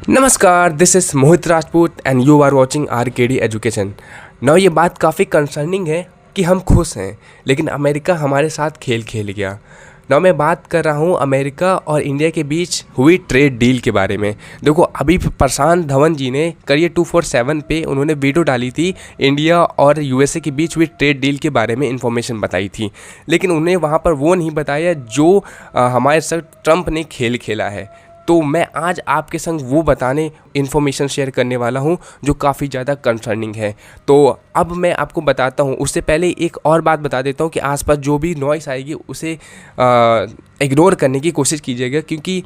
नमस्कार, this is Mohit Rajput and you are watching RKD education. Now ये बात काफ़ी कंसर्निंग है कि हम खुश हैं, लेकिन अमेरिका हमारे साथ खेल खेल गया। नाउ मैं बात कर रहा हूँ अमेरिका और इंडिया के बीच हुई ट्रेड डील के बारे में। देखो, अभी प्रशांत धवन जी ने करियर 247 पे उन्होंने वीडियो डाली थी, इंडिया और USA के बीच हुई ट्रेड डील के बारे में इन्फॉर्मेशन बताई थी, लेकिन उन्हें वहाँ पर वो नहीं बताया जो हमारे साथ ट्रंप ने खेल खेला है। तो मैं आज आपके संग वो बताने इन्फॉर्मेशन शेयर करने वाला हूँ जो काफ़ी ज़्यादा कंसर्निंग है। तो अब मैं आपको बताता हूँ, उससे पहले एक और बात बता देता हूँ कि आसपास जो भी नॉइस आएगी उसे इग्नोर करने की कोशिश कीजिएगा, क्योंकि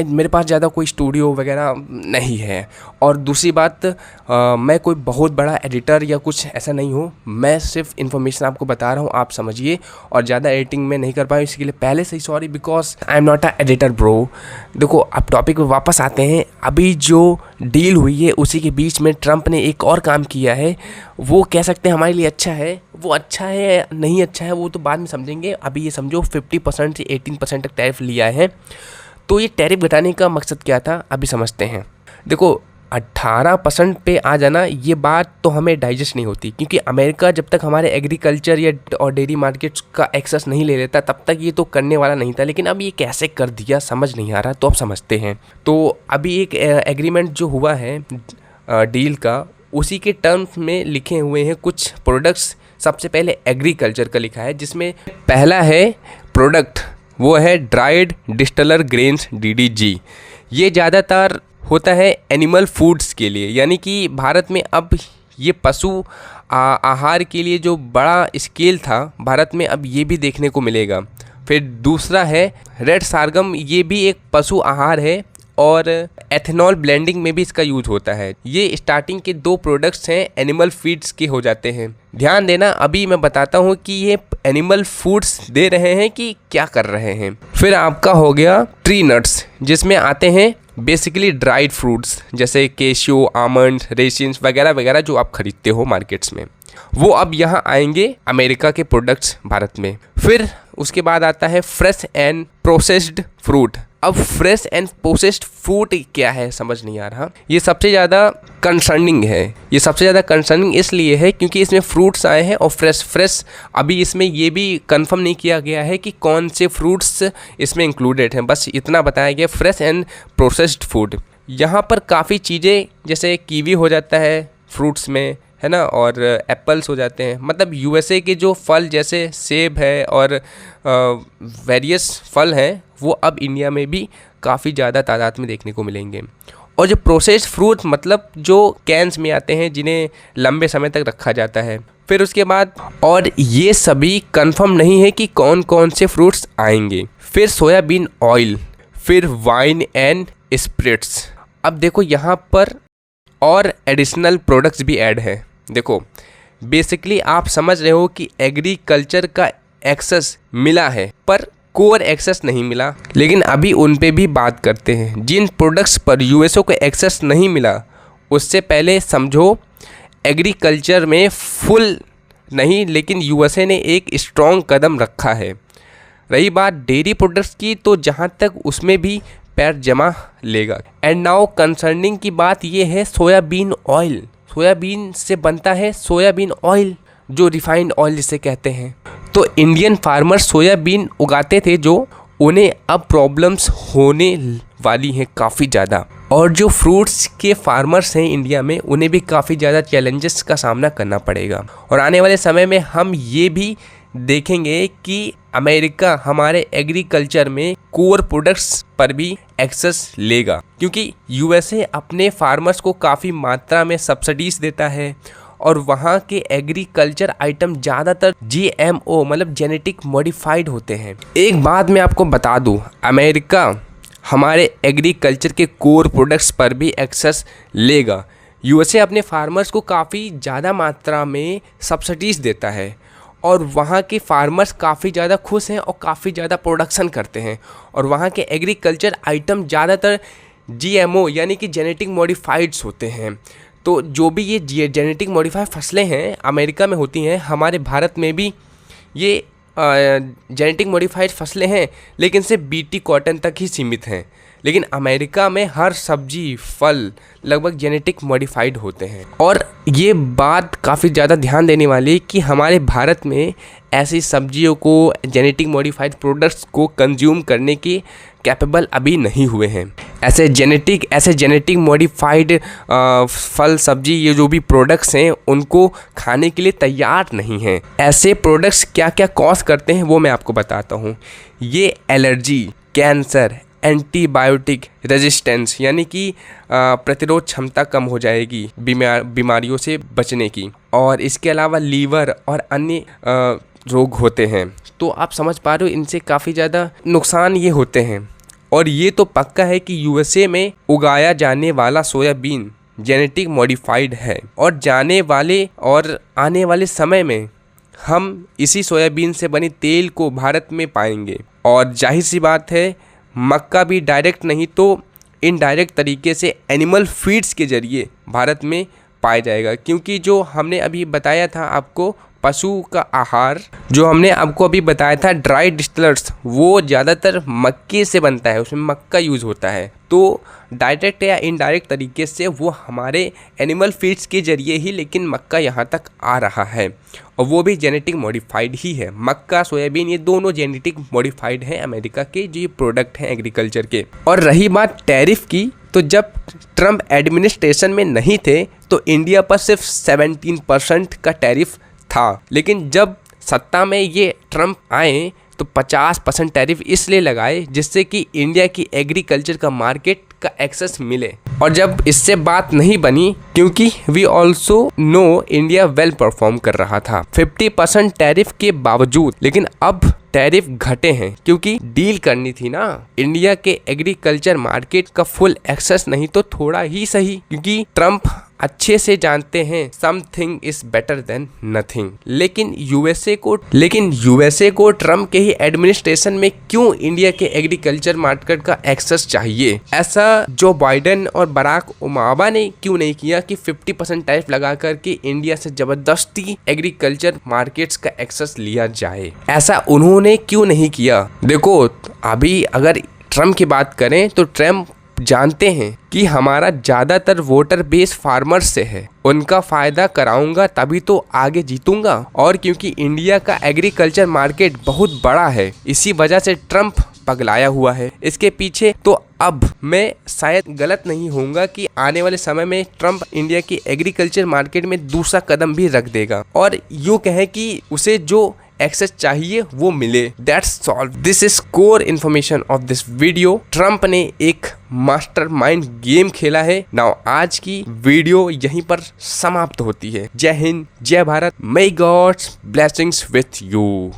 मेरे पास ज़्यादा कोई स्टूडियो वगैरह नहीं है। और दूसरी बात, मैं कोई बहुत बड़ा एडिटर या कुछ ऐसा नहीं हूँ, मैं सिर्फ इन्फॉर्मेशन आपको बता रहा हूँ, आप समझिए। और ज़्यादा एडिटिंग में नहीं कर पाया, इसके लिए पहले से ही sorry, because I am not a editor bro. देखो, अब टॉपिक पे वापस आते हैं। अभी जो डील हुई है उसी के बीच में ट्रंप ने एक और काम किया है। वो कह सकते हैं हमारे लिए अच्छा है, वो अच्छा है या नहीं अच्छा है वो तो बाद में समझेंगे। अभी ये समझो 50% से 18% तक टैरिफ लिया है। तो ये टैरिफ घटाने का मकसद क्या था, अभी समझते हैं। देखो, 18% पे आ जाना, ये बात तो हमें डाइजेस्ट नहीं होती, क्योंकि अमेरिका जब तक हमारे एग्रीकल्चर या और डेयरी मार्केट्स का एक्सेस नहीं ले लेता तब तक ये तो करने वाला नहीं था। लेकिन अब ये कैसे कर दिया समझ नहीं आ रहा, तो अब समझते हैं। तो अभी एक एग्रीमेंट जो हुआ है डील का, उसी के टर्म्स में लिखे हुए हैं कुछ प्रोडक्ट्स। सबसे पहले एग्रीकल्चर का लिखा है, जिसमें पहला है प्रोडक्ट, वो है ड्राइड डिस्टिलर ग्रेन्स DDG। ये ज़्यादातर होता है एनिमल फूड्स के लिए, यानी कि भारत में अब ये पशु आहार के लिए जो बड़ा स्केल था भारत में, अब ये भी देखने को मिलेगा। फिर दूसरा है रेड सारगम, ये भी एक पशु आहार है और एथेनॉल ब्लेंडिंग में भी इसका यूज होता है। ये स्टार्टिंग के 2 प्रोडक्ट्स हैं, एनिमल फीड्स के हो जाते हैं। ध्यान देना, अभी मैं बताता हूँ कि ये एनिमल फूड्स दे रहे हैं कि क्या कर रहे हैं। फिर आपका हो गया ट्री नट्स, जिसमें आते हैं बेसिकली ड्राइड फ्रूट्स, जैसे केशियो, आमंड, रेसिन्स वगैरह वगैरह जो आप खरीदते हो मार्केट्स में, वो अब यहाँ आएंगे अमेरिका के प्रोडक्ट्स भारत में। फिर उसके बाद आता है फ्रेश एंड प्रोसेस्ड फ्रूट। अब फ्रेश एंड प्रोसेस्ड फ्रूट क्या है समझ नहीं आ रहा। ये सबसे ज़्यादा कंसर्निंग है। ये सबसे ज़्यादा कंसर्निंग इसलिए है क्योंकि इसमें फ्रूट्स आए हैं और फ्रेश अभी इसमें ये भी कंफर्म नहीं किया गया है कि कौन से फ्रूट्स इसमें इंक्लूडेड हैं। बस इतना बताया गया, फ्रेश एंड प्रोसेस्ड फूड। यहाँ पर काफ़ी चीज़ें, जैसे कीवी हो जाता है फ्रूट्स में, है ना, और एप्पल्स हो जाते हैं। मतलब USA के जो फल जैसे सेब है और वेरियस फल हैं, वो अब इंडिया में भी काफ़ी ज़्यादा तादाद में देखने को मिलेंगे। और जो प्रोसेस्ड फ्रूट, मतलब जो कैंस में आते हैं, जिन्हें लंबे समय तक रखा जाता है। फिर उसके बाद, और ये सभी कंफर्म नहीं है कि कौन कौन से फ्रूट्स आएंगे। फिर सोयाबीन ऑयल, फिर वाइन एंड स्पिरिट्स। अब देखो, यहाँ पर और एडिशनल प्रोडक्ट्स भी ऐड हैं। देखो, बेसिकली आप समझ रहे हो कि एग्रीकल्चर का एक्सेस मिला है पर कोर एक्सेस नहीं मिला, लेकिन अभी उन पे भी बात करते हैं। जिन प्रोडक्ट्स पर USA को एक्सेस नहीं मिला, उससे पहले समझो एग्रीकल्चर में फुल नहीं, लेकिन USA ने एक स्ट्रॉन्ग कदम रखा है। रही बात डेयरी प्रोडक्ट्स की, तो जहाँ तक उसमें भी पैर जमा लेगा। एंड नाउ कंसर्निंग की बात ये है सोयाबीन ऑयल। सोयाबीन से बनता है सोयाबीन ऑयल, जो रिफाइंड ऑयल जिसे कहते हैं। तो इंडियन फार्मर्स सोयाबीन उगाते थे, जो उन्हें अब प्रॉब्लम्स होने वाली हैं काफ़ी ज़्यादा। और जो फ्रूट्स के फार्मर्स हैं इंडिया में, उन्हें भी काफ़ी ज़्यादा चैलेंजेस का सामना करना पड़ेगा। और आने वाले समय में हम ये भी देखेंगे कि अमेरिका हमारे एग्रीकल्चर में कोर प्रोडक्ट्स पर भी एक्सेस लेगा, क्योंकि USA अपने फार्मर्स को काफ़ी मात्रा में सब्सिडीज देता है और वहाँ के एग्रीकल्चर आइटम ज़्यादातर GMO मतलब जेनेटिक मॉडिफाइड होते हैं। एक बात मैं आपको बता दूँ, अमेरिका हमारे एग्रीकल्चर के कोर प्रोडक्ट्स पर भी एक्सेस लेगा। USA अपने फार्मर्स को काफ़ी ज़्यादा मात्रा में सब्सिडीज़ देता है और वहाँ के फार्मर्स काफ़ी ज़्यादा खुश हैं और काफ़ी ज़्यादा प्रोडक्शन करते हैं। और वहाँ के एग्रीकल्चर आइटम ज़्यादातर GMO यानी कि जेनेटिक मॉडिफाइड्स होते हैं। तो जो भी ये जेनेटिक मॉडिफाइड फसलें हैं अमेरिका में होती हैं, हमारे भारत में भी ये जेनेटिक मॉडिफाइड फसलें हैं, लेकिन सिर्फ BT कॉटन तक ही सीमित हैं। लेकिन अमेरिका में हर सब्जी फल लगभग जेनेटिक मॉडिफाइड होते हैं। और ये बात काफ़ी ज़्यादा ध्यान देने वाली है कि हमारे भारत में ऐसी सब्जियों को, जेनेटिक मॉडिफाइड प्रोडक्ट्स को कंज्यूम करने की कैपेबल अभी नहीं हुए हैं। ऐसे जेनेटिक मॉडिफाइड फल सब्जी, ये जो भी प्रोडक्ट्स हैं उनको खाने के लिए तैयार नहीं हैं। ऐसे प्रोडक्ट्स क्या क्या कॉज करते हैं वो मैं आपको बताता हूँ। ये एलर्जी, कैंसर, एंटीबायोटिक रेजिस्टेंस यानी कि प्रतिरोध क्षमता कम हो जाएगी बीमारियों से बचने की, और इसके अलावा लीवर और अन्य रोग होते हैं। तो आप समझ पा रहे हो इनसे काफ़ी ज़्यादा नुकसान ये होते हैं। और ये तो पक्का है कि यूएसए में उगाया जाने वाला सोयाबीन जेनेटिक मॉडिफाइड है, और जाने वाले और आने वाले समय में हम इसी सोयाबीन से बनी तेल को भारत में पाएंगे। और जाहिर सी बात है, मक्का भी डायरेक्ट नहीं तो इनडायरेक्ट तरीके से एनिमल फीड्स के जरिए भारत में पाया जाएगा, क्योंकि जो हमने अभी बताया था आपको पशु का आहार, जो हमने आपको अभी बताया था ड्राई डिस्टिलर्स, वो ज़्यादातर मक्के से बनता है, उसमें मक्का यूज़ होता है। तो डायरेक्ट या इनडायरेक्ट तरीके से वो हमारे एनिमल फीड्स के जरिए ही लेकिन मक्का यहाँ तक आ रहा है, और वो भी जेनेटिक मॉडिफाइड ही है। मक्का, सोयाबीन, ये दोनों जेनेटिक मॉडिफाइड हैं अमेरिका के जो ये प्रोडक्ट हैं एग्रीकल्चर के। और रही बात टैरिफ की, तो जब ट्रम्प एडमिनिस्ट्रेशन में नहीं थे तो इंडिया पर सिर्फ 17% का टैरिफ था, लेकिन जब सत्ता में ये ट्रम्प आए तो 50% टैरिफ इसलिए लगाए जिससे कि इंडिया की एग्रीकल्चर का मार्केट का एक्सेस मिले। और जब इससे बात नहीं बनी, क्योंकि we also know India well perform कर रहा था 50% टैरिफ के बावजूद, लेकिन अब टैरिफ घटे हैं क्योंकि डील करनी थी ना। इंडिया के एग्रीकल्चर मार्केट का फुल एक्सेस नहीं तो थोड़ा ही सही, क्योंकि ट्रम्प अच्छे से जानते हैं something is better than nothing. लेकिन यूएसए को ट्रम्प के ही एडमिनिस्ट्रेशन में क्यों इंडिया के एग्रीकल्चर मार्केट का एक्सेस चाहिए? ऐसा जो बाइडेन और बराक ओबामा ने क्यों नहीं किया कि 50% टैरिफ लगा करके इंडिया से जबरदस्ती एग्रीकल्चर मार्केट्स का एक्सेस लिया जाए? ऐसा उन्होंने क्यों नहीं किया? देखो, अभी अगर ट्रम्प की बात करें तो ट्रम्प जानते हैं कि हमारा ज़्यादातर वोटर बेस फार्मर्स से है, उनका फ़ायदा कराऊंगा तभी तो आगे जीतूंगा। और क्योंकि इंडिया का एग्रीकल्चर मार्केट बहुत बड़ा है, इसी वजह से ट्रम्प पगलाया हुआ है इसके पीछे। तो अब मैं शायद गलत नहीं होऊंगा कि आने वाले समय में ट्रम्प इंडिया की एग्रीकल्चर मार्केट में दूसरा कदम भी रख देगा, और यूँ कहें कि उसे जो एक्सेस चाहिए वो मिले। That's solve. This is core information of this video. Trump ने एक मास्टरमाइंड गेम खेला है। नाउ आज की वीडियो यहीं पर समाप्त होती है। जय हिंद, जय भारत। मे गॉड्स ब्लेसिंग्स विथ यू।